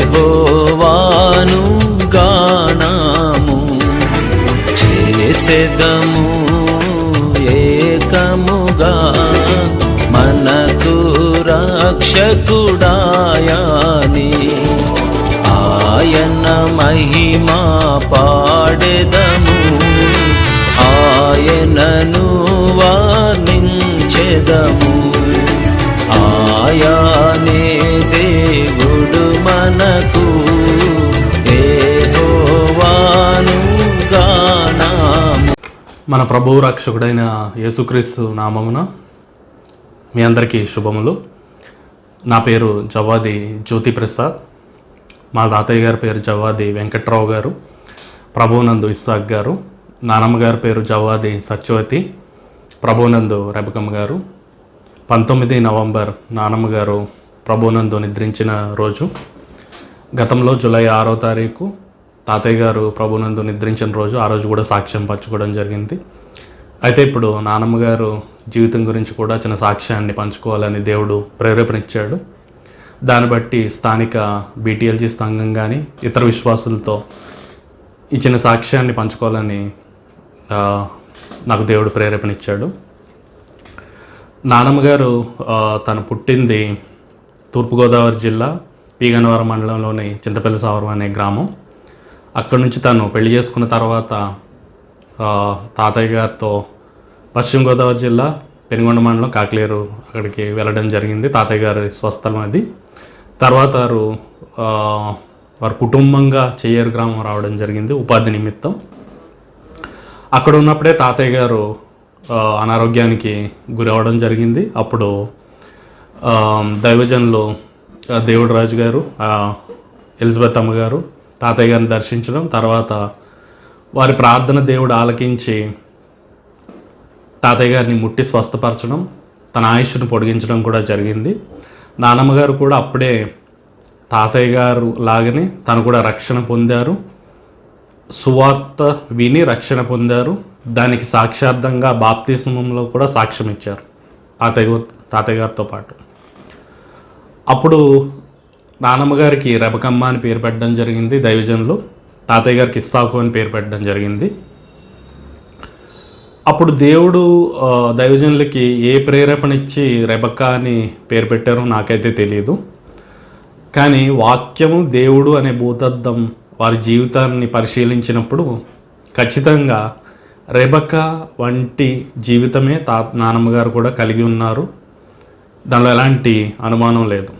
యెహోవాను గానము చేసెదము ఏకముగా, మనకు రక్షకుడాయని ఆయన మహిమా పాడెదము, ఆయనను వర్ణించెదము. ఆయనే దేవుడు మనకు, యెహోవాను గానము. మన ప్రభువు రక్షకుడైన యేసుక్రీస్తు నామమున మీ అందరికీ శుభములు. నా పేరు జవ్వాది జ్యోతి ప్రసాద్. మా తాతయ్య గారి పేరు జవ్వాది వెంకట్రావు గారు, ప్రభువునందు ఇస్సాక్ గారు. నానమ్మ గారి పేరు జవ్వాది సత్యవతి, ప్రభువునందు రెబకమ్మ గారు. 19 నవంబర్ నానమ్మ గారు ప్రభువునందు నిద్రించిన రోజు. గతంలో జూలై 6వ తారీఖు తాతయ్య గారు ప్రభువునందు నిద్రించిన రోజు. ఆ రోజు కూడా సాక్ష్యం పంచుకోవడం జరిగింది. అయితే ఇప్పుడు నానమ్మ గారు జీవితం గురించి కూడా చిన్న సాక్ష్యాన్ని పంచుకోవాలని దేవుడు ప్రేరేపణిచ్చాడు. దాన్ని బట్టి స్థానిక బీటీఎల్జీ సంఘం కానీ ఇతర విశ్వాసులతో ఈ చిన్న సాక్ష్యాన్ని పంచుకోవాలని నాకు దేవుడు ప్రేరేపణిచ్చాడు. నానమ్మ గారు తను పుట్టింది తూర్పుగోదావరి జిల్లా పీగన్నవరం మండలంలోని చింతపల్లి సావరం అనే గ్రామం. అక్కడి నుంచి తను పెళ్లి చేసుకున్న తర్వాత తాతయ్య గారితో పశ్చిమ గోదావరి జిల్లా పెనుగొండ మండలం కాకలేరు అక్కడికి వెళ్ళడం జరిగింది. తాతయ్య గారి స్వస్థలం అది. తర్వాత వారు కుటుంబంగా చెయ్యేరు గ్రామం రావడం జరిగింది ఉపాధి నిమిత్తం. అక్కడ ఉన్నప్పుడే తాతయ్య గారు అనారోగ్యానికి గురవడం జరిగింది. అప్పుడు దైవజనులు దేవుడు రాజు గారు, ఎలిజబెత్ అమ్మ గారు తాతయ్య గారిని దర్శించడం, తర్వాత వారి ప్రార్థన దేవుడు ఆలకించి తాతయ్య గారిని ముట్టి స్వస్థపరచడం, తన ఆయుష్ను పొడిగించడం కూడా జరిగింది. నానమ్మ గారు కూడా అప్పుడే తాతయ్య గారు లాగానే తను కూడా రక్షణ పొందారు, సువార్త విని రక్షణ పొందారు. దానికి సాక్ష్యార్థంగా బాప్తిస్మంలో కూడా సాక్ష్యం ఇచ్చారు తాతయ్య గారితో పాటు. అప్పుడు నానమ్మ గారికి రెబకమ్మ అని పేరు పెట్టడం జరిగింది దైవజనులు. తాతయ్య గారికి ఇస్సాకు అని పేరు పెట్టడం జరిగింది. అప్పుడు దేవుడు దైవజనులకి ఏ ప్రేరేపణ ఇచ్చి రెబక్కా అని పేరు పెట్టారో నాకైతే తెలియదు. కానీ వాక్యము దేవుడు అనే భూతద్దం వారి జీవితాన్ని పరిశీలించినప్పుడు ఖచ్చితంగా రెబక్కా వంటి జీవితమే నానమ్మ గారు కూడా కలిగి ఉన్నారు. దానిలో ఎలాంటి అనుమానం లేదు.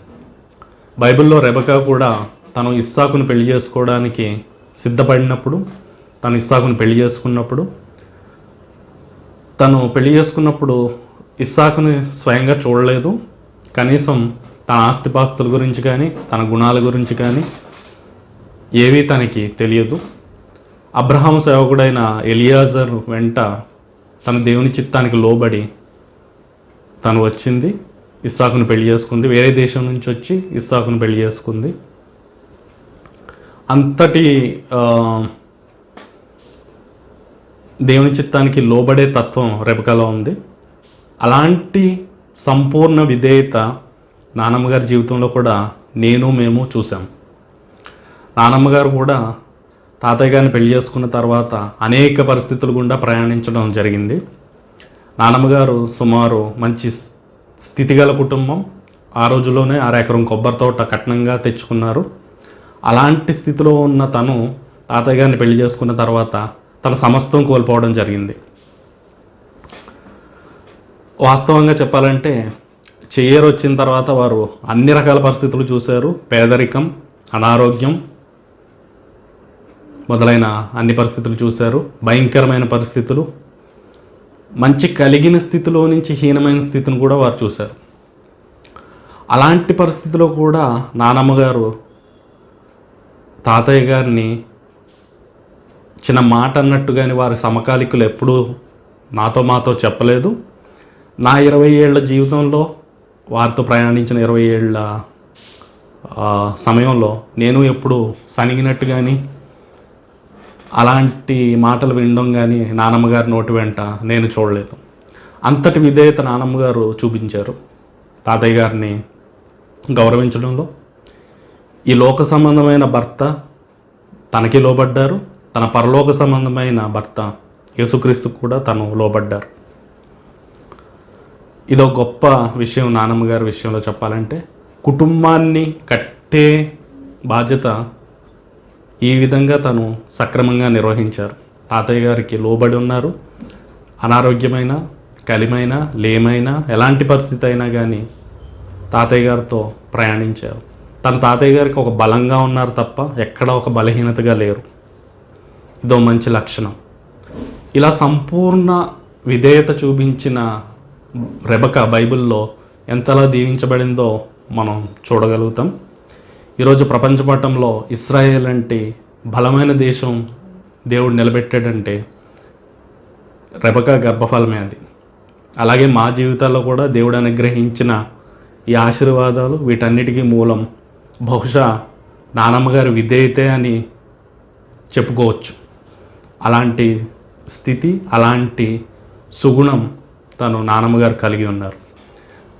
బైబిల్లో రెబక్కా కూడా తను ఇస్సాకును పెళ్లి చేసుకోవడానికి సిద్ధపడినప్పుడు, తను ఇస్సాకును పెళ్లి చేసుకున్నప్పుడు, తను పెళ్లి చేసుకున్నప్పుడు ఇస్సాకుని స్వయంగా చూడలేదు. కనీసం తన ఆస్తిపాస్తుల గురించి కానీ తన గుణాల గురించి కానీ ఏవీ తనకి తెలియదు. అబ్రహాము సేవకుడైన ఎలియాజరు వెంట తన దేవుని చిత్తానికి లోబడి తను వచ్చింది, ఇస్సాకును పెళ్లి చేసుకుంది. వేరే దేశం నుంచి వచ్చి ఇస్సాకును పెళ్లి చేసుకుంది. అంతటి దేవుని చిత్తానికి లోబడే తత్వం రెబెకాలో ఉంది. అలాంటి సంపూర్ణ విధేయత నానమ్మ గారి జీవితంలో కూడా మేము చూసాం. నానమ్మ గారు కూడా తాతయ్య గారిని పెళ్లి చేసుకున్న తర్వాత అనేక పరిస్థితుల గుండా ప్రయాణించడం జరిగింది. నానమ్మ గారు సుమారు మంచి స్థితిగల కుటుంబం. ఆ రోజుల్లోనే 6 ఎకరం కొబ్బరి తోట కట్నంగా తెచ్చుకున్నారు. అలాంటి స్థితిలో ఉన్న తను తాతయ్య గారిని పెళ్లి చేసుకున్న తర్వాత తన సమస్తం కోల్పోవడం జరిగింది. వాస్తవంగా చెప్పాలంటే చెయ్యేరు వచ్చిన తర్వాత వారు అన్ని రకాల పరిస్థితులు చూశారు. పేదరికం, అనారోగ్యం మొదలైన అన్ని పరిస్థితులు చూశారు. భయంకరమైన పరిస్థితులు, మంచి కలిగిన స్థితిలో నుంచి హీనమైన స్థితిని కూడా వారు చూశారు. అలాంటి పరిస్థితిలో కూడా నానమ్మ గారు తాతయ్య గారిని చిన్న మాట అన్నట్టుగాని వారి సమకాలికులు ఎప్పుడూ మాతో చెప్పలేదు. నా 20 ఏళ్ల జీవితంలో వారితో ప్రయాణించిన 20 ఏళ్ల సమయంలో నేను ఎప్పుడు సనిగినట్టు కానీ అలాంటి మాటలు వినడం కానీ నానమ్మ గారి నోటి వెంట నేను చూడలేదు. అంతటి విధేయత నానమ్మ గారు చూపించారు తాతయ్య గారిని గౌరవించడంలో. ఈ లోక సంబంధమైన భర్త తనకి లోబడ్డారు, తన పరలోక సంబంధమైన భర్త యేసుక్రీస్తు కూడా తను లోబడ్డారు. ఇదో గొప్ప విషయం. నానమ్మ గారి విషయంలో చెప్పాలంటే కుటుంబాన్ని కట్టే బాధ్యత ఈ విధంగా తను సక్రమంగా నిర్వహించారు. తాతయ్య గారికి లోబడి ఉన్నారు. అనారోగ్యమైన, కలిమైన, లేమైన, ఎలాంటి పరిస్థితి అయినా కానీ తాతయ్య గారితో ప్రయాణించారు. తన తాతయ్య గారికి ఒక బలంగా ఉన్నారు తప్ప ఎక్కడ ఒక బలహీనతగా లేరు. ఇదో మంచి లక్షణం. ఇలా సంపూర్ణ విధేయత చూపించిన రెబెకా బైబిల్లో ఎంతలా దీవించబడిందో మనం చూడగలుగుతాం. ఈరోజు ప్రపంచ పటంలో ఇశ్రాయేల్ అంటే బలమైన దేశం దేవుడు నిలబెట్టాడంటే రెబెకా గర్భఫలమే అది. అలాగే మా జీవితాల్లో కూడా దేవుడు అనుగ్రహించిన ఈ ఆశీర్వాదాలు వీటన్నిటికీ మూలం బహుశా నానమ్మగారి విధేయతే అని చెప్పుకోవచ్చు. అలాంటి స్థితి, అలాంటి సుగుణం తను నానమ్మగారు కలిగి ఉన్నారు.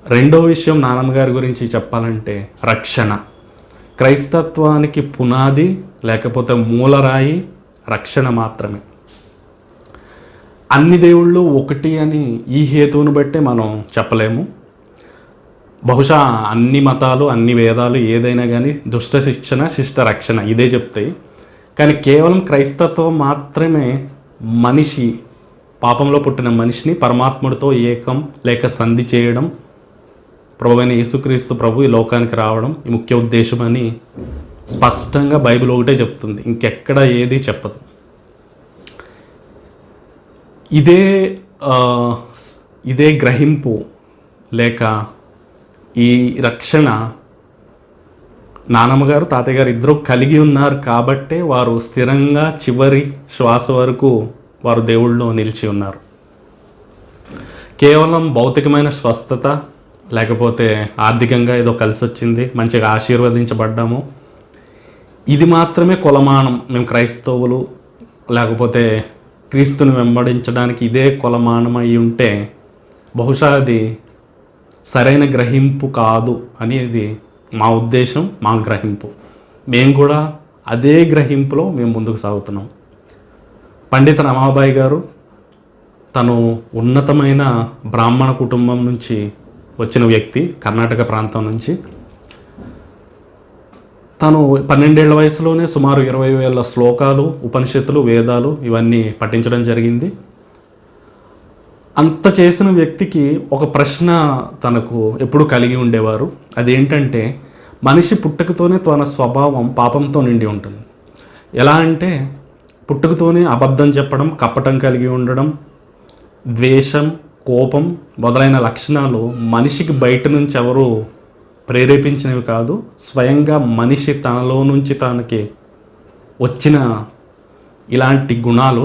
రెండో విషయం నానమ్మగారి గురించి చెప్పాలంటే రక్షణ. క్రైస్తత్వానికి పునాది లేకపోతే మూలరాయి రక్షణ మాత్రమే. అన్ని దేవుళ్ళు ఒకటి అని ఈ హేతువును బట్టే మనం చెప్పలేము. బహుశా అన్ని మతాలు, అన్ని వేదాలు ఏదైనా కానీ దుష్ట శిక్షణ, శిష్ట రక్షణ ఇదే చెప్తాయి. కానీ కేవలం క్రైస్తత్వం మాత్రమే మనిషి, పాపంలో పుట్టిన మనిషిని పరమాత్ముడితో ఏకం లేక సంధి చేయడం, ప్రభువైన యేసుక్రీస్తు ప్రభు ఈ లోకానికి రావడం ఈ ముఖ్య ఉద్దేశం అని స్పష్టంగా బైబిల్ ఒకటే చెప్తుంది, ఇంకెక్కడ ఏది చెప్పదు. ఇదే గ్రహింపు లేక ఈ రక్షణ నానమ్మగారు, తాతయ్య గారు ఇద్దరు కలిగి ఉన్నారు కాబట్టే వారు స్థిరంగా చివరి శ్వాస వరకు వారు దేవుళ్ళలో నిలిచి ఉన్నారు. కేవలం భౌతికమైన స్వస్థత లేకపోతే ఆర్థికంగా ఏదో కలిసి వచ్చింది, మంచిగా ఆశీర్వదించబడ్డాము, ఇది మాత్రమే కొలమానం. మేము క్రైస్తవులు లేకపోతే క్రీస్తుని వెంబడించడానికి ఇదే కొలమానం అయి ఉంటే బహుశా అది సరైన గ్రహింపు కాదు అనేది మా ఉద్దేశం, మా గ్రహింపు. మేము కూడా అదే గ్రహింపులో మేము ముందుకు సాగుతున్నాం. పండిత రమాబాయి గారు తను ఉన్నతమైన బ్రాహ్మణ కుటుంబం నుంచి వచ్చిన వ్యక్తి, కర్ణాటక ప్రాంతం నుంచి. తను 12 ఏళ్ల వయసులోనే సుమారు 20,000 శ్లోకాలు, ఉపనిషత్తులు, వేదాలు ఇవన్నీ పఠించడం జరిగింది. అంత చేసిన వ్యక్తికి ఒక ప్రశ్న తనకు ఎప్పుడు కలిగి ఉండేవారు. అదేంటంటే మనిషి పుట్టుకతోనే తన స్వభావం పాపంతో నిండి ఉంటుంది. ఎలా అంటే పుట్టుకతోనే అబద్ధం చెప్పడం, కపటం కలిగి ఉండడం, ద్వేషం, కోపం మొదలైన లక్షణాలు మనిషికి బయట నుంచి ఎవరు ప్రేరేపించినవి కాదు, స్వయంగా మనిషి తనలో నుంచి తనకి వచ్చిన ఇలాంటి గుణాలు,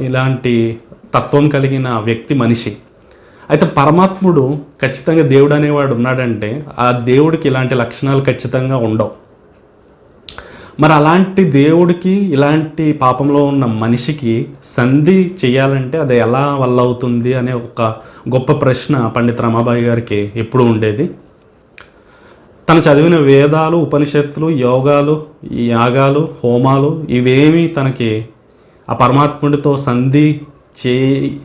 ఇలాంటి తత్వం కలిగిన వ్యక్తి మనిషి. అయితే పరమాత్ముడు ఖచ్చితంగా దేవుడు అనేవాడు ఉన్నాడంటే ఆ దేవుడికి ఇలాంటి లక్షణాలు ఖచ్చితంగా ఉండవు. మరి అలాంటి దేవుడికి ఇలాంటి పాపంలో ఉన్న మనిషికి సంధి చేయాలంటే అది ఎలా వల్ల అవుతుంది అనే ఒక గొప్ప ప్రశ్న పండిత రమాబాయి గారికి ఎప్పుడూ ఉండేది. తను చదివిన వేదాలు, ఉపనిషత్తులు, యోగాలు, యాగాలు, హోమాలు ఇవేమీ తనకి ఆ పరమాత్ముడితో సంధి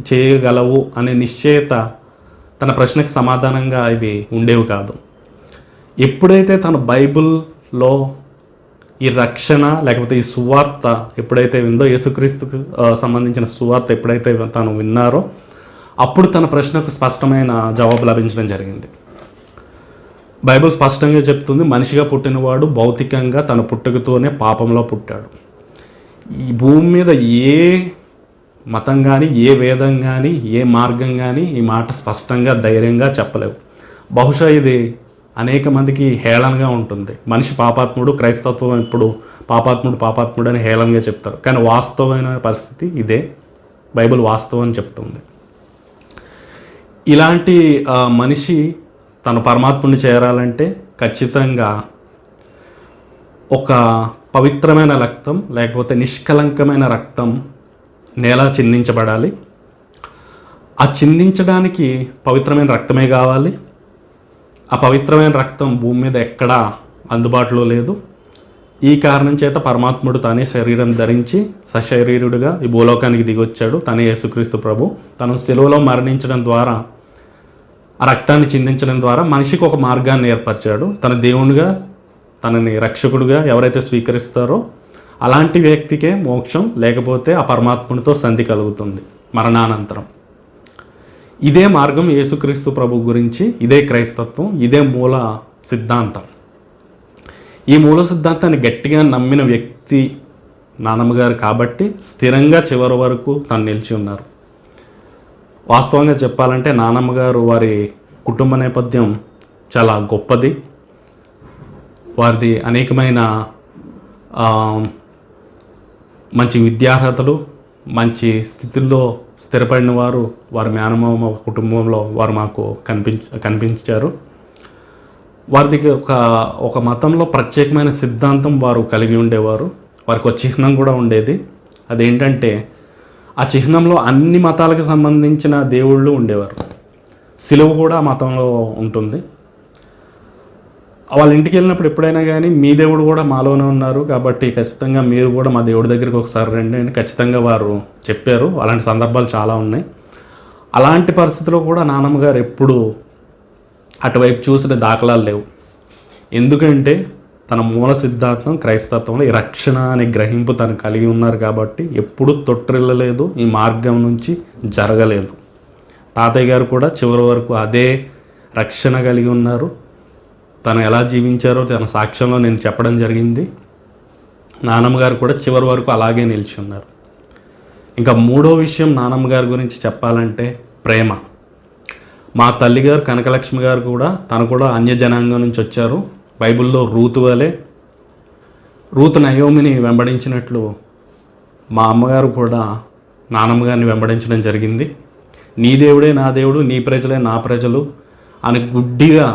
చేయగలవు అనే నిశ్చయత తన ప్రశ్నకు సమాధానంగా ఇవి ఉండేవి కాదు. ఎప్పుడైతే తను బైబిల్లో ఈ రక్షణ లేకపోతే ఈ సువార్త ఎప్పుడైతే విందో, యేసుక్రీస్తుకు సంబంధించిన సువార్త ఎప్పుడైతే తను విన్నారో అప్పుడు తన ప్రశ్నకు స్పష్టమైన జవాబు లభించడం జరిగింది. బైబిల్ స్పష్టంగా చెప్తుంది, మనిషిగా పుట్టినవాడు భౌతికంగా తన పుట్టుకతోనే పాపంలో పుట్టాడు. ఈ భూమి మీద ఏ మతం కానీ, ఏ వేదం కానీ, ఏ మార్గం కానీ ఈ మాట స్పష్టంగా ధైర్యంగా చెప్పలేవు. బహుశా ఇది అనేక మందికి హేళనగా ఉంటుంది. మనిషి పాపాత్ముడు, క్రైస్తత్వం ఇప్పుడు పాపాత్ముడు అని హేళనగా చెప్తారు. కానీ వాస్తవమైన పరిస్థితి ఇదే, బైబిల్ వాస్తవం అని చెప్తుంది. ఇలాంటి మనిషి తను పరమాత్ముడిని చేరాలంటే ఖచ్చితంగా ఒక పవిత్రమైన రక్తం లేకపోతే నిష్కలంకమైన రక్తం నేల చిందించబడాలి. ఆ చిందించడానికి పవిత్రమైన రక్తమే కావాలి. ఆ పవిత్రమైన రక్తం భూమి మీద ఎక్కడా అందుబాటులో లేదు. ఈ కారణం చేత పరమాత్ముడు తానే శరీరం ధరించి సశరీరుడుగా ఈ భూలోకానికి దిగొచ్చాడు. తనే యేసుక్రీస్తు ప్రభు. తను సిలువలో మరణించడం ద్వారా, ఆ రక్తాన్ని చిందించడం ద్వారా మనిషికి ఒక మార్గాన్ని ఏర్పరిచాడు. తన దేవునిగా, తనని రక్షకుడుగా ఎవరైతే స్వీకరిస్తారో అలాంటి వ్యక్తికే మోక్షం, లేకపోతే ఆ పరమాత్మునితో సంధి కలుగుతుంది మరణానంతరం. ఇదే మార్గం యేసుక్రీస్తు ప్రభు గురించి, ఇదే క్రైస్తత్వం, ఇదే మూల సిద్ధాంతం. ఈ మూల సిద్ధాంతాన్ని గట్టిగా నమ్మిన వ్యక్తి నానమ్మ గారు కాబట్టి స్థిరంగా చివరి వరకు తను నిలిచి ఉన్నారు. వాస్తవంగా చెప్పాలంటే నానమ్మ గారు వారి కుటుంబ నేపథ్యం చాలా గొప్పది. వారిది అనేకమైన మంచి విద్యార్హతలు, మంచి స్థితిలో స్థిరపడిన వారు వారి మేనమామ కుటుంబంలో వారు మాకు కనిపించారు. వారిది ఒక మతంలో ప్రత్యేకమైన సిద్ధాంతం వారు కలిగి ఉండేవారు. వారికి ఒక చిహ్నం కూడా ఉండేది. అదేంటంటే ఆ చిహ్నంలో అన్ని మతాలకు సంబంధించిన దేవుళ్ళు ఉండేవారు. సిలువ కూడా ఆ మతంలో ఉంటుంది. వాళ్ళ ఇంటికి వెళ్ళినప్పుడు ఎప్పుడైనా కానీ మీ దేవుడు కూడా మాలోనే ఉన్నారు కాబట్టి ఖచ్చితంగా మీరు కూడా మా దేవుడి దగ్గరికి ఒకసారి రండి అని ఖచ్చితంగా వారు చెప్పారు. అలాంటి సందర్భాలు చాలా ఉన్నాయి. అలాంటి పరిస్థితిలో కూడా నానమ్మ గారు ఎప్పుడు అటువైపు చూసిన దాఖలాలు లేవు. ఎందుకంటే తన మూల సిద్ధాంతం క్రైస్తత్వంలో ఈ రక్షణ అనే గ్రహింపు తను కలిగి ఉన్నారు కాబట్టి ఎప్పుడూ తొట్టిల్లలేదు, ఈ మార్గం నుంచి జరగలేదు. తాతయ్య గారు కూడా చివరి వరకు అదే రక్షణ కలిగి ఉన్నారు. తను ఎలా జీవించారో తన సాక్ష్యంలో నేను చెప్పడం జరిగింది. నానమ్మ గారు కూడా చివరి వరకు అలాగే నిలిచి ఉన్నారు. ఇంకా మూడో విషయం నానమ్మ గారి గురించి చెప్పాలంటే ప్రేమ. మా తల్లిగారు కనకలక్ష్మి గారు కూడా తను కూడా అన్యజనాంగం నుంచి వచ్చారు. బైబిల్లో రూతు వలె, రూతు నయోమిని వెంబడించినట్లు మా అమ్మగారు కూడా నానమ్మ గారిని వెంబడించడం జరిగింది. నీ దేవుడే నా దేవుడు, నీ ప్రజలే నా ప్రజలు అని గుడ్డిగా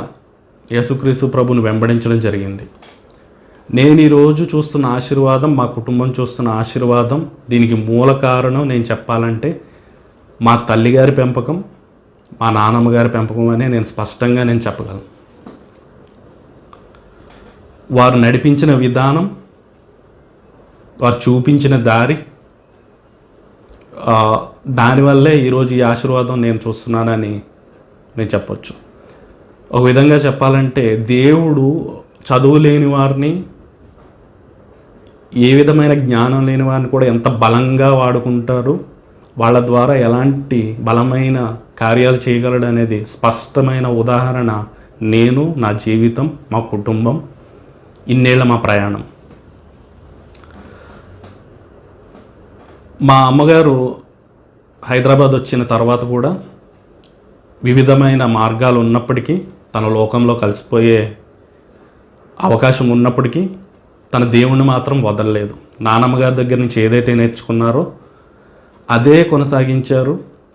యేసుక్రీస్తు ప్రభుని వెంబడించడం జరిగింది. నేను ఈరోజు చూస్తున్న ఆశీర్వాదం, మా కుటుంబం చూస్తున్న ఆశీర్వాదం, దీనికి మూల కారణం నేను చెప్పాలంటే మా తల్లిగారి పెంపకం, మా నానమ్మ గారి పెంపకం అనే నేను స్పష్టంగా చెప్పగలను. వారు నడిపించిన విధానం, వారు చూపించిన దారి, దానివల్లే ఈరోజు ఈ ఆశీర్వాదం నేను చూస్తున్నానని నేను చెప్పొచ్చు. ఒక విధంగా చెప్పాలంటే దేవుడు చదువు లేని వారిని, ఏ విధమైన జ్ఞానం లేని వారిని కూడా ఎంత బలంగా వాడుకుంటారు, వాళ్ళ ద్వారా ఎలాంటి బలమైన కార్యాలు చేయగలడు అనేది స్పష్టమైన ఉదాహరణ నేను, నా జీవితం, మా కుటుంబం, ఇన్నేళ్ల మా ప్రయాణం. మా అమ్మగారు హైదరాబాద్ వచ్చిన తర్వాత కూడా వివిధమైన మార్గాలు ఉన్నప్పటికీ, తన లోకంలో కలిసిపోయే అవకాశం ఉన్నప్పటికీ తన దేవుణ్ణి మాత్రం వదలలేదు. నానమ్మ గారి దగ్గర నుంచి ఏదైతే నేర్చుకున్నారో అదే కొనసాగించారు.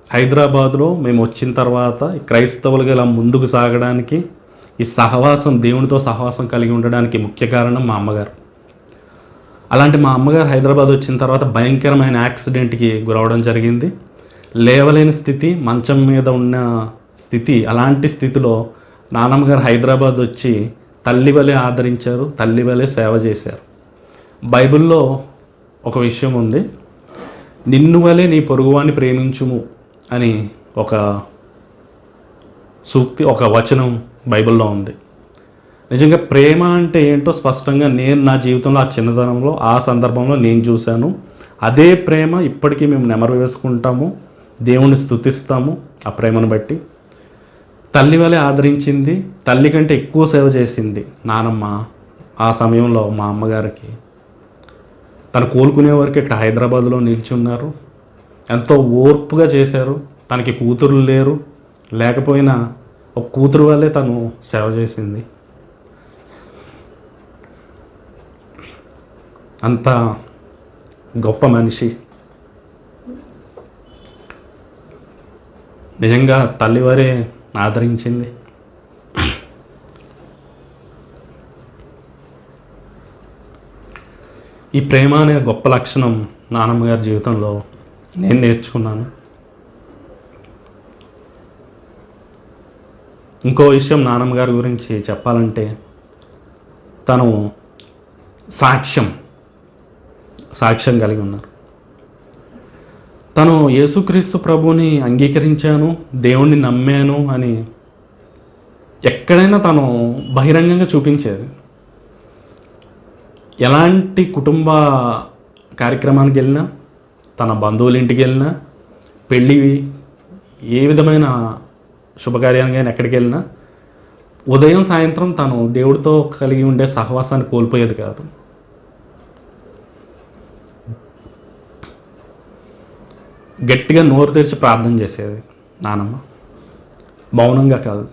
హైదరాబాద్లో మేము వచ్చిన తర్వాత క్రైస్తవులుగా ఇలా ముందుకు సాగడానికి, ఈ సహవాసం, దేవునితో సహవాసం కలిగి ఉండడానికి ముఖ్య కారణం మా అమ్మగారు. అలాంటి మా అమ్మగారు హైదరాబాద్ వచ్చిన తర్వాత భయంకరమైన యాక్సిడెంట్కి గురవడం జరిగింది. లేవలేని స్థితి, మంచం మీద ఉన్న స్థితి. అలాంటి స్థితిలో నానమ్మగారు హైదరాబాద్ వచ్చి తల్లి వలె ఆదరించారు, తల్లి వలె సేవ చేశారు. బైబిల్లో ఒక విషయం ఉంది, నిన్ను వలె నీ పొరుగువాన్ని ప్రేమించుము అని ఒక సూక్తి, ఒక వచనం బైబిల్లో ఉంది. నిజంగా ప్రేమ అంటే ఏంటో స్పష్టంగా నేను నా జీవితంలో ఆ చిన్నతనంలో, ఆ సందర్భంలో నేను చూశాను. అదే ప్రేమ ఇప్పటికీ మేము నెమరు వేసుకుంటాము, దేవుణ్ణి స్తుతిస్తాము. ఆ ప్రేమను బట్టి తల్లి వలె ఆదరించింది, తల్లి కంటే ఎక్కువ సేవ చేసింది నానమ్మ. ఆ సమయంలో మా అమ్మగారికి తను కోలుకునే వరకు ఇక్కడ హైదరాబాద్లో నిల్చున్నారు. ఎంతో ఓర్పుగా చేశారు. తనకి కూతురు లేరు, లేకపోయినా ఒక కూతురు వల్లే తను సేవ చేసింది. అంత గొప్ప మనిషి. నిజంగా తల్లివారే ఆదరించింది. ఈ ప్రేమ అనే గొప్ప లక్షణం నానమ్మ గారి జీవితంలో నేను నేర్చుకున్నాను. ఇంకో విషయం నానమ్మ గారి గురించి చెప్పాలంటే, తను సాక్ష్యం కలిగి ఉన్నారు. తను యేసుక్రీస్తు ప్రభుని అంగీకరించాను, దేవుణ్ణి నమ్మాను అని ఎక్కడైనా తను బహిరంగంగా చూపించేది. ఎలాంటి కుటుంబ కార్యక్రమానికి వెళ్ళినా, తన బంధువుల ఇంటికి వెళ్ళినా, పెళ్ళి ఏ విధమైన శుభకార్యానికి అయినా ఎక్కడికి వెళ్ళినా ఉదయం సాయంత్రం తను దేవుడితో కలిగి ఉండే సహవాసాన్ని కోల్పోయేది కాదు. గట్టిగా నోరు తెరిచి ప్రార్థన చేసేది నానమ్మ, మౌనంగా కాదు.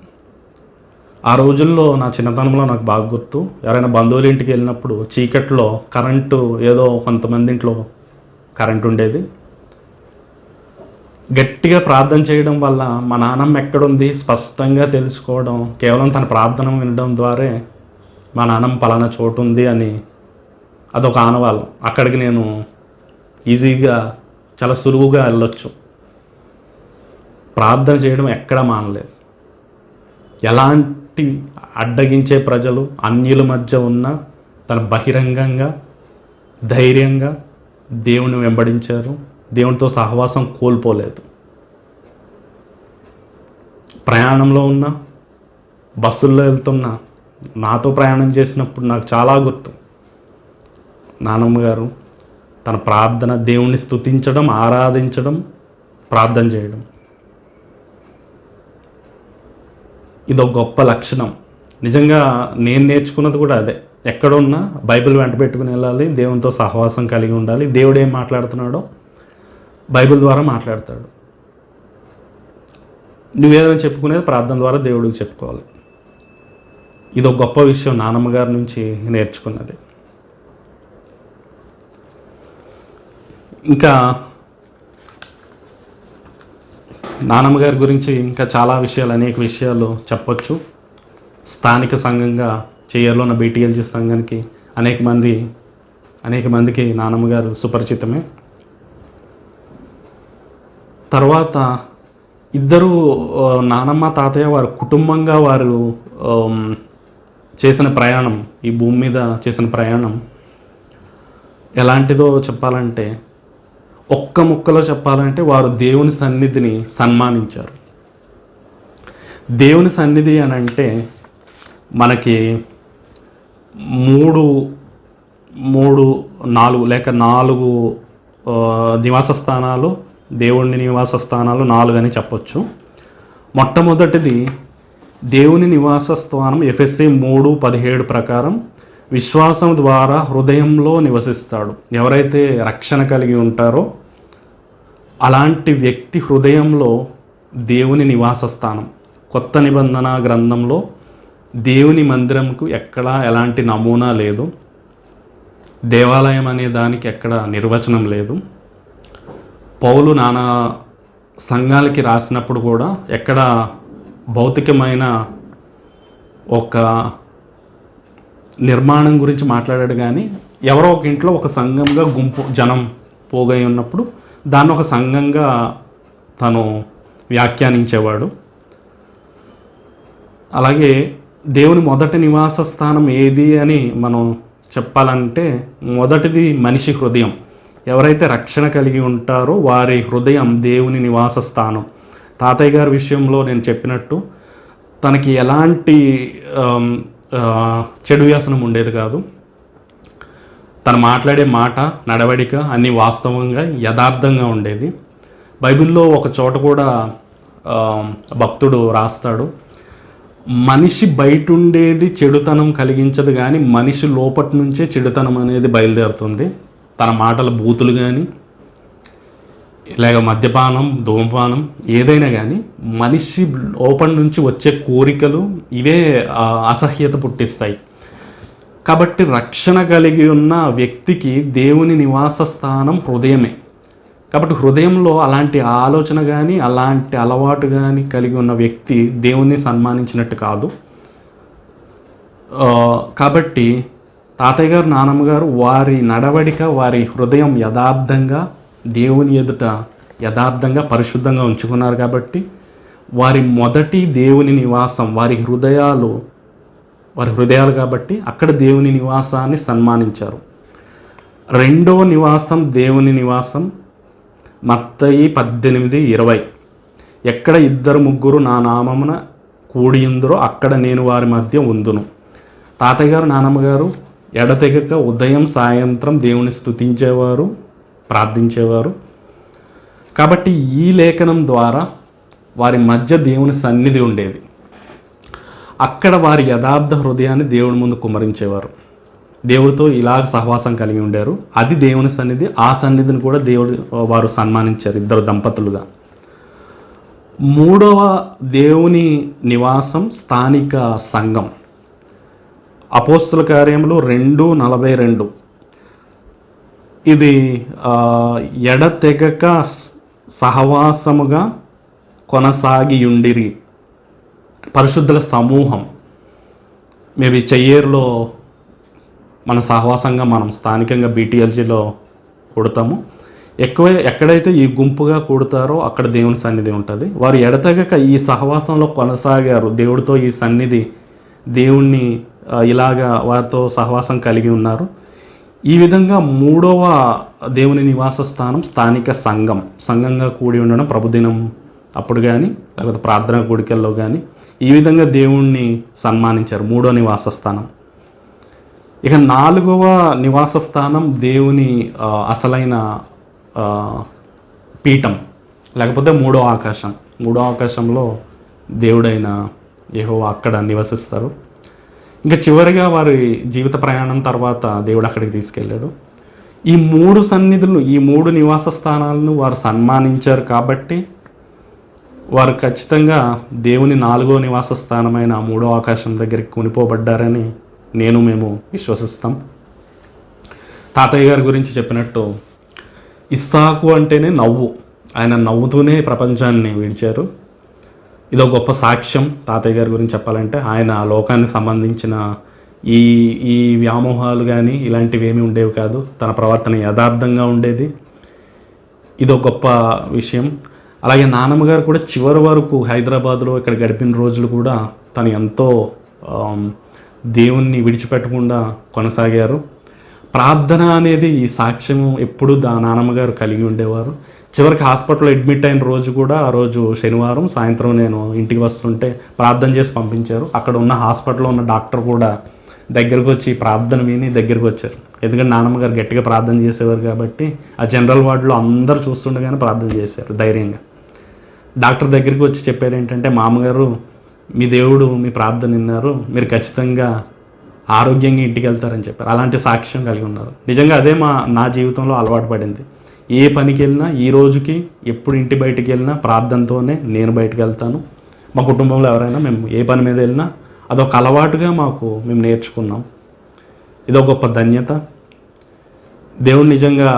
ఆ రోజుల్లో నా చిన్నతనంలో నాకు బాగా గుర్తు, ఎవరైనా బంధువుల ఇంటికి వెళ్ళినప్పుడు చీకట్లో కరెంటు, ఏదో కొంతమంది ఇంట్లో కరెంటు ఉండేది, గట్టిగా ప్రార్థన చేయడం వల్ల మా నాన్నమ్మ ఎక్కడుంది స్పష్టంగా తెలుసుకోవడం, కేవలం తన ప్రార్థన వినడం ద్వారా మా నాన్నమ్మ పలానా చోటు ఉంది అని అదొక ఆనవాళ్ళం. అక్కడికి నేను ఈజీగా చాలా సులువుగా వెళ్ళొచ్చు. ప్రార్థన చేయడం ఎక్కడా మానలేదు. ఎలాంటి అడ్డగించే ప్రజలు అన్యుల మధ్య ఉన్న తను బహిరంగంగా ధైర్యంగా దేవుని వెంబడించారు, దేవునితో సహవాసం కోల్పోలేదు. ప్రయాణంలో ఉన్న బస్సుల్లో వెళ్తున్నా, నాతో ప్రయాణం చేసినప్పుడు నాకు చాలా గుర్తు, నానమ్మ గారు తన ప్రార్థన, దేవుణ్ణి స్తుతించడం, ఆరాధించడం, ప్రార్థన చేయడం, ఇది ఒక గొప్ప లక్షణం. నిజంగా నేను నేర్చుకున్నది కూడా అదే. ఎక్కడున్నా బైబిల్ వెంట పెట్టుకుని వెళ్ళాలి, దేవునితో సహవాసం కలిగి ఉండాలి. దేవుడు ఏం మాట్లాడుతున్నాడో బైబిల్ ద్వారా మాట్లాడతాడు. నువ్వేదైనా చెప్పుకునేది ప్రార్థన ద్వారా దేవుడికి చెప్పుకోవాలి. ఇది ఒక గొప్ప విషయం నానమ్మ గారి నుంచి నేర్చుకున్నది. ఇంకా నానమ్మ గారి గురించి ఇంకా చాలా విషయాలు, అనేక విషయాలు చెప్పొచ్చు. స్థానిక సంఘంగా చేయర్లో ఉన్న బీటీఎల్జీ సంఘానికి అనేక మందికి నానమ్మ గారు సుపరిచితమే. తర్వాత ఇద్దరు నానమ్మ తాతయ్య వారు కుటుంబంగా వారు చేసిన ప్రయాణం, ఈ భూమి మీద చేసిన ప్రయాణం ఎలాంటిదో చెప్పాలంటే, ఒక్క ముక్కలో చెప్పాలంటే వారు దేవుని సన్నిధిని సన్మానించారు. దేవుని సన్నిధి అని అంటే మనకి నాలుగు నివాస స్థానాలు, దేవుని నివాస స్థానాలు 4 అని చెప్పొచ్చు. మొట్టమొదటిది దేవుని నివాస స్థానం ఎఫెసీ 3:17 ప్రకారం విశ్వాసం ద్వారా హృదయంలో నివసిస్తాడు. ఎవరైతే రక్షణ కలిగి ఉంటారో అలాంటి వ్యక్తి హృదయంలో దేవుని నివాస స్థానం. కొత్త నిబంధన గ్రంథంలో దేవుని మందిరంకు ఎక్కడా ఎలాంటి నమూనా లేదు, దేవాలయం అనే దానికి ఎక్కడ నిర్వచనం లేదు. పౌలు నానా సంఘాలకి రాసినప్పుడు కూడా ఎక్కడ భౌతికమైన ఒక నిర్మాణం గురించి మాట్లాడాడు, కానీ ఎవరో ఒక ఇంట్లో ఒక సంఘంగా గుంపు జనం పోగై ఉన్నప్పుడు దాన్ని ఒక సంఘంగా తను వ్యాఖ్యానించేవాడు. అలాగే దేవుని మొదటి నివాస స్థానం ఏది అని మనం చెప్పాలంటే మొదటిది మనిషి హృదయం. ఎవరైతే రక్షణ కలిగి ఉంటారో వారి హృదయం దేవుని నివాస స్థానం. తాతయ్య గారి విషయంలో నేను చెప్పినట్టు తనకి ఎలాంటి చెడు వ్యసనం ఉండేది కాదు. తను మాట్లాడే మాట, నడవడిక అన్నీ వాస్తవంగా యథార్థంగా ఉండేది. బైబిల్లో ఒక చోట కూడా భక్తుడు రాస్తాడు, మనిషి బయట ఉండేది చెడుతనం కలిగించదు, కానీ మనిషి లోపటి నుంచే చెడుతనం అనేది బయలుదేరుతుంది. తన మాటల బూతులు కానీ లేక మద్యపానం, ధూమపానం ఏదైనా కానీ మనిషి లోపటి నుంచి వచ్చే కోరికలు ఇవే అసహ్యత పుట్టిస్తాయి. కాబట్టి రక్షణ కలిగి ఉన్న వ్యక్తికి దేవుని నివాస స్థానం హృదయమే. కాబట్టి హృదయంలో అలాంటి ఆలోచన కానీ అలాంటి అలవాటు కానీ కలిగి ఉన్న వ్యక్తి దేవుణ్ణి సన్మానించినట్టు కాదు. కాబట్టి తాతయ్య గారు, నానమ్మ గారు వారి నడవడిక, వారి హృదయం యథార్థంగా దేవుని ఎదుట యథార్థంగా పరిశుద్ధంగా ఉంచుకున్నారు. కాబట్టి వారి మొదటి దేవుని నివాసం, వారి హృదయాలు వారి హృదయాలు కాబట్టి అక్కడ దేవుని నివాసాన్ని సన్మానించారు. రెండవ నివాసం దేవుని నివాసం మత్తయి 18:20. ఎక్కడ 2-3 నా నామమున కూడియుందురో అక్కడ నేను వారి మధ్య ఉందును. తాతయ్య గారు, నానమ్మ గారు ఎడతెగక ఉదయం సాయంత్రం దేవుని స్తుతించేవారు, ప్రార్థించేవారు. కాబట్టి ఈ లేఖనం ద్వారా వారి మధ్య దేవుని సన్నిధి ఉండేది. అక్కడ వారి యథార్థ హృదయాన్ని దేవుడి ముందు కుమ్మరించేవారు. దేవుడితో ఇలాగ సహవాసం కలిగి ఉండారు. అది దేవుని సన్నిధి. ఆ సన్నిధిని కూడా వారు సన్మానించారు, ఇద్దరు దంపతులుగా. మూడవ దేవుని నివాసం స్థానిక సంఘం. అపోస్తుల కార్యములు 2:42. ఇది ఎడతెగక సహవాసముగా కొనసాగియుండిరి. పరిశుద్ధుల సమూహం. మేబీ చెయ్యేరులో మన సహవాసంగా మనం స్థానికంగా BTLGలో కూడతాము. ఎక్కడైతే ఈ గుంపుగా కూడతారో అక్కడ దేవుని సన్నిధి ఉంటుంది. వారు ఎడతెగక ఈ సహవాసంలో కొనసాగారు. దేవుడితో ఈ సన్నిధి, దేవుణ్ణి ఇలాగా వారితో సహవాసం కలిగి ఉన్నారు. ఈ విధంగా మూడవ దేవుని నివాస స్థానం స్థానిక సంఘంగా కూడి ఉండడం, ప్రభుదినం అప్పుడు కానీ లేకపోతే ప్రార్థనా కూడికల్లో కానీ ఈ విధంగా దేవుణ్ణి సన్మానించారు. మూడో నివాస స్థానం. ఇక నాలుగవ నివాస స్థానం దేవుని అసలైన పీఠం, లేకపోతే మూడో ఆకాశం. మూడో ఆకాశంలో దేవుడైన యెహోవా అక్కడ నివసిస్తారు. ఇంకా చివరిగా వారి జీవిత ప్రయాణం తర్వాత దేవుడు అక్కడికి తీసుకెళ్ళాడు. ఈ 3 సన్నిధులను, ఈ 3 నివాస స్థానాలను వారు సన్మానించారు కాబట్టి వారు ఖచ్చితంగా దేవుని 4వ నివాస స్థానమైన మూడో ఆకాశం దగ్గరికి కొనిపోబడ్డారని మేము విశ్వసిస్తాం. తాతయ్య గారి గురించి చెప్పినట్టు ఇస్సాకు అంటేనే నవ్వు. ఆయన నవ్వుతూనే ప్రపంచాన్ని విడిచారు. ఇదో గొప్ప సాక్ష్యం తాతయ్య గారి గురించి చెప్పాలంటే. ఆయన లోకానికి సంబంధించిన ఈ వ్యామోహాలు కానీ ఇలాంటివి ఏమీ ఉండేవి కాదు. తన ప్రవర్తన యథార్థంగా ఉండేది. ఇదో గొప్ప విషయం. అలాగే నానమ్మ గారు కూడా చివరి వరకు హైదరాబాద్లో ఇక్కడ గడిపిన రోజులు కూడా తను ఎంతో దేవుణ్ణి విడిచిపెట్టకుండా కొనసాగారు. ప్రార్థన అనేది ఈ సాక్ష్యం ఎప్పుడు నానమ్మ గారు కలిగి ఉండేవారు. చివరికి హాస్పిటల్లో అడ్మిట్ అయిన రోజు కూడా, ఆ రోజు శనివారం సాయంత్రం నేను ఇంటికి వస్తుంటే ప్రార్థన చేసి పంపించారు. అక్కడ ఉన్న హాస్పిటల్లో ఉన్న డాక్టర్ కూడా దగ్గరకు వచ్చి ప్రార్థన విని దగ్గరికి వచ్చారు. ఎందుకంటే నానమ్మ గారు గట్టిగా ప్రార్థన చేసేవారు కాబట్టి ఆ జనరల్ వార్డులో అందరూ చూస్తుండగానే ప్రార్థన చేశారు ధైర్యంగా. డాక్టర్ దగ్గరికి వచ్చి చెప్పారు ఏంటంటే, మామగారు మీ దేవుడు మీ ప్రార్థన విన్నారు, మీరు ఖచ్చితంగా ఆరోగ్యంగా ఇంటికి వెళ్తారని చెప్పారు. అలాంటి సాక్ష్యం కలిగి ఉన్నారు. నిజంగా అదే నా జీవితంలో అలవాటు పడింది. ఏ పనికి వెళ్ళినా ఈ రోజుకి ఎప్పుడు ఇంటి బయటికి వెళ్ళినా ప్రార్థనతోనే నేను బయటకు వెళ్తాను. మా కుటుంబంలో ఎవరైనా మేము ఏ పని మీద వెళ్ళినా అదొక అలవాటుగా మేము నేర్చుకున్నాం. ఇదో గొప్ప ధన్యత. దేవుడు నిజంగా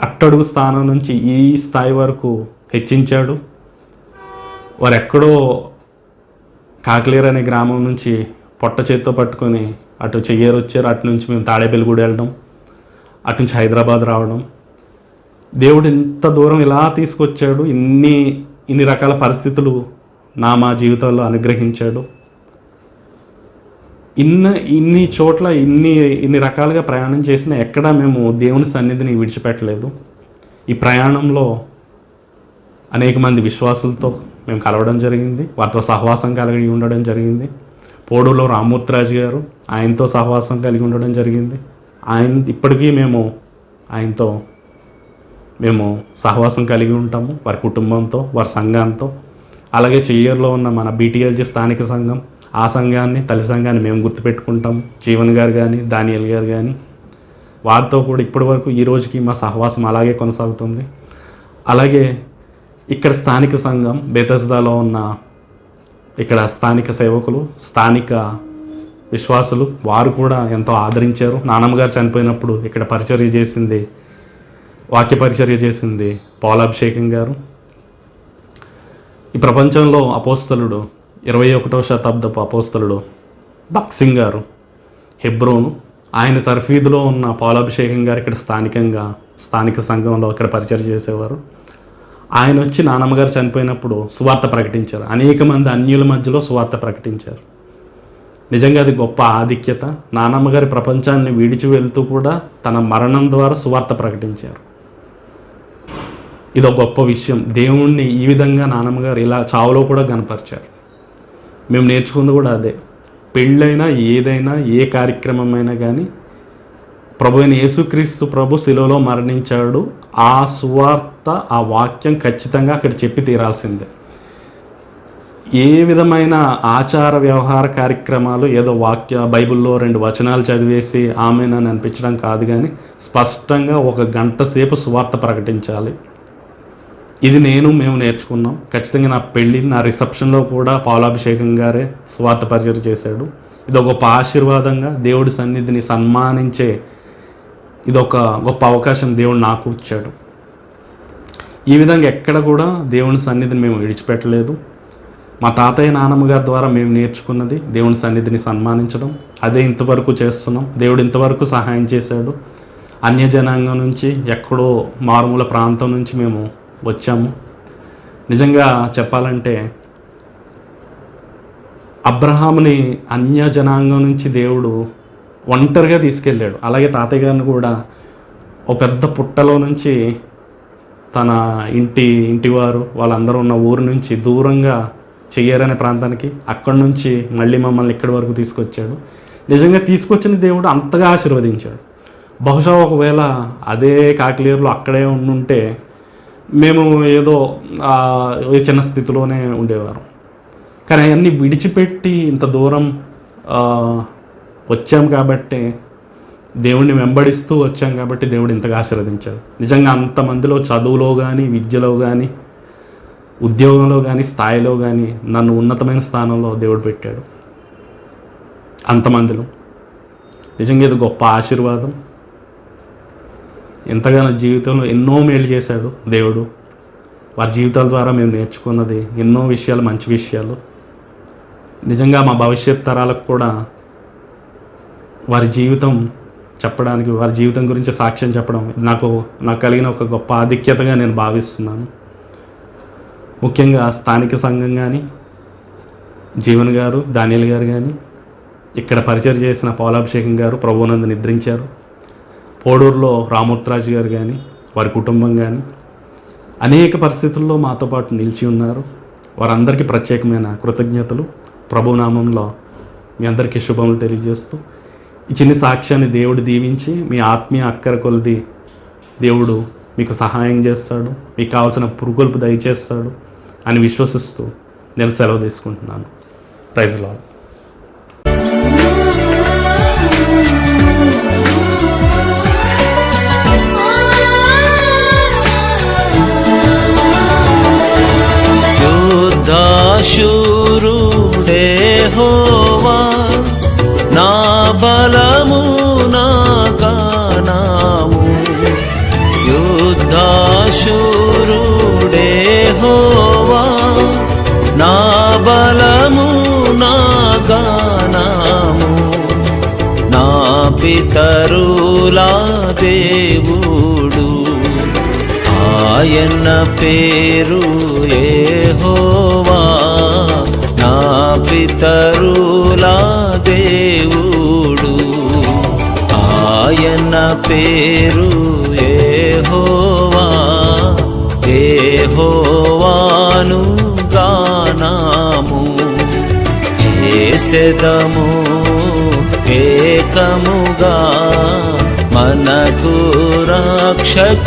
అట్టడుగు స్థానం నుంచి ఈ స్థాయి వరకు హెచ్చించాడు. వారు ఎక్కడో కాకలేరు అనే గ్రామం నుంచి పొట్ట చేత్తో పట్టుకొని అటు చెయ్యేరు వచ్చారు. అటు నుంచి మేము తాడేపల్లిగూడ వెళ్ళడం, అటు నుంచి హైదరాబాద్ రావడం. దేవుడు ఎంత దూరం ఇలా తీసుకొచ్చాడు. ఇన్ని రకాల పరిస్థితులు మా జీవితంలో అనుగ్రహించాడు. ఇన్ని చోట్ల ఇన్ని రకాలుగా ప్రయాణం చేసినా ఎక్కడా మేము దేవుని సన్నిధిని విడిచిపెట్టలేదు. ఈ ప్రయాణంలో అనేక మంది విశ్వాసులతో మేము కలవడం జరిగింది. వారితో సహవాసం కలిగి ఉండడం జరిగింది. పోడులో రామూర్తిరాజు గారు, ఆయనతో సహవాసం కలిగి ఉండడం జరిగింది. ఇప్పటికీ ఆయనతో సహవాసం కలిగి ఉంటాము, వారి కుటుంబంతో, వారి సంఘంతో. అలాగే చెయ్యేరులో ఉన్న మన BTLG స్థానిక సంఘం, ఆ సంఘాన్ని, తల్లి సంఘాన్ని మేము గుర్తుపెట్టుకుంటాం. జీవన్ గారు కానీ, దానియల్ గారు కానీ, వారితో కూడా ఇప్పటి వరకు ఈ రోజుకి మా సహవాసం అలాగే కొనసాగుతుంది. అలాగే ఇక్కడ స్థానిక సంఘం బేతస్దాలో ఉన్న ఇక్కడ స్థానిక సేవకులు, స్థానిక విశ్వాసులు, వారు కూడా ఎంతో ఆదరించారు. నానమ్మగారు చనిపోయినప్పుడు ఇక్కడ వాక్య పరిచర్య చేసింది పౌలాభిషేకం గారు. ఈ ప్రపంచంలో అపోస్తలుడు, 21వ శతాబ్దపు అపోస్తలుడు బక్సింగ్ గారు, హెబ్రోను, ఆయన తర్ఫీదులో ఉన్న పౌలాభిషేకం గారు ఇక్కడ స్థానిక సంఘంలో ఇక్కడ పరిచర్య చేసేవారు. ఆయన వచ్చి నానమ్మగారు చనిపోయినప్పుడు సువార్త ప్రకటించారు. అనేక మంది అన్యుల మధ్యలో సువార్త ప్రకటించారు. నిజంగా అది గొప్ప ఆధిక్యత. నానమ్మ గారి ప్రపంచాన్ని విడిచి వెళ్తూ కూడా తన మరణం ద్వారా సువార్త ప్రకటించారు. ఇది ఒక గొప్ప విషయం. దేవుణ్ణి ఈ విధంగా నానమ్మ గారు ఇలా చావులో కూడా కనపరిచారు. మేము నేర్చుకుంది కూడా అదే. పెళ్ళైనా ఏదైనా ఏ కార్యక్రమం అయినా కానీ ప్రభు అయిన యేసుక్రీస్తు ప్రభు శిలువలో మరణించాడు, ఆ సువార్త ఆ వాక్యం ఖచ్చితంగా అక్కడ చెప్పి తీరాల్సిందే. ఏ విధమైన ఆచార వ్యవహార కార్యక్రమాలు ఏదో బైబిల్లో 2 వచనాలు చదివేసి ఆమెనని అనిపించడం కాదు, కానీ స్పష్టంగా 1 గంట సేపు సువార్త ప్రకటించాలి. ఇది మేము నేర్చుకున్నాం. ఖచ్చితంగా నా పెళ్ళి, నా రిసెప్షన్లో కూడా పాలాభిషేకం గారే సువార్త పరిచయం చేశాడు. ఇది ఒక గొప్ప ఆశీర్వాదంగా దేవుడి సన్నిధిని సన్మానించే ఇది ఒక గొప్ప అవకాశం దేవుడు నాకు ఇచ్చాడు. ఈ విధంగా ఎక్కడ కూడా దేవుని సన్నిధిని మేము విడిచిపెట్టలేదు. మా తాతయ్య నానమ్మ గారి ద్వారా మేము నేర్చుకున్నది దేవుని సన్నిధిని సన్మానించడం. అదే ఇంతవరకు చేస్తున్నాం. దేవుడు ఇంతవరకు సహాయం చేశాడు. అన్యజనాంగం నుంచి, ఎక్కడో మారుమూల ప్రాంతం నుంచి మేము వచ్చాము. నిజంగా చెప్పాలంటే అబ్రహాముని అన్యజనాంగం నుంచి దేవుడు ఒంటరిగా తీసుకెళ్ళాడు. అలాగే తాతయ్య గారిని కూడా ఒక పెద్ద పుట్టలో నుంచి తన ఇంటివారు వాళ్ళందరూ ఉన్న ఊరు నుంచి దూరంగా చెయ్యరనే ప్రాంతానికి, అక్కడి నుంచి మళ్ళీ మమ్మల్ని ఇక్కడి వరకు తీసుకొచ్చాడు. నిజంగా తీసుకొచ్చిన దేవుడు అంతగా ఆశీర్వదించాడు. బహుశా ఒకవేళ అదే కాకిలేరులో అక్కడే ఉండుంటే మేము ఏదో చిన్న స్థితిలోనే ఉండేవారు. కానీ అవన్నీ విడిచిపెట్టి ఇంత దూరం వచ్చాం కాబట్టి, దేవుడిని వెంబడిస్తూ వచ్చాం కాబట్టి దేవుడు ఇంతగా ఆశీర్వదించాడు. నిజంగా అంతమందిలో చదువులో కానీ, విద్యలో కానీ, ఉద్యోగంలో కానీ, స్థాయిలో కానీ నన్ను ఉన్నతమైన స్థానంలో దేవుడు పెట్టాడు. అంతమందిలో నిజంగా ఇది గొప్ప ఆశీర్వాదం. ఎంతగానో జీవితంలో ఎన్నో మేలు చేశాడు దేవుడు. వారి జీవితాల ద్వారా మేము నేర్చుకున్నది ఎన్నో విషయాలు, మంచి విషయాలు. నిజంగా మా భవిష్యత్ తరాలకు కూడా వారి జీవితం చెప్పడానికి, వారి జీవితం గురించి సాక్ష్యం చెప్పడం నాకు కలిగిన ఒక గొప్ప ఆధిక్యతగా నేను భావిస్తున్నాను. ముఖ్యంగా స్థానిక సంఘం కానీ, జీవన్ గారు, దానియల్ గారు కానీ, ఇక్కడ పరిచయం చేసిన పాలాభిషేకం గారు ప్రభువునందు నిద్రించారు. పోడూరులో రామూర్తిరాజు గారు కానీ, వారి కుటుంబం కానీ అనేక పరిస్థితుల్లో మాతో పాటు నిలిచి ఉన్నారు. వారందరికీ ప్రత్యేకమైన కృతజ్ఞతలు. ప్రభునామంలో మీ అందరికీ శుభములు తెలియజేస్తూ ఈ చిన్న సాక్ష్యాన్ని దేవుడు దీవించి మీ ఆత్మీయ అక్కర కొలది దేవుడు మీకు సహాయం చేస్తాడు, మీకు కావాల్సిన పురుగొల్పు దయచేస్తాడు అని విశ్వసిస్తూ నేను సెలవు తీసుకుంటున్నాను. Praise lord. శూరుడే హోవా నా బలము నా గానము, యుద్ధశూరుడే హోవా నా బలము నా గానము, నా పితరుల దేవుడు ఆయన పేరు యెహోవా, నా పితరుల దేవుడు ఆయన పేరు యెహోవా. యెహోవాను గానము చేసెదము ఏకముగా, మనకు రక్షకుడాయానే.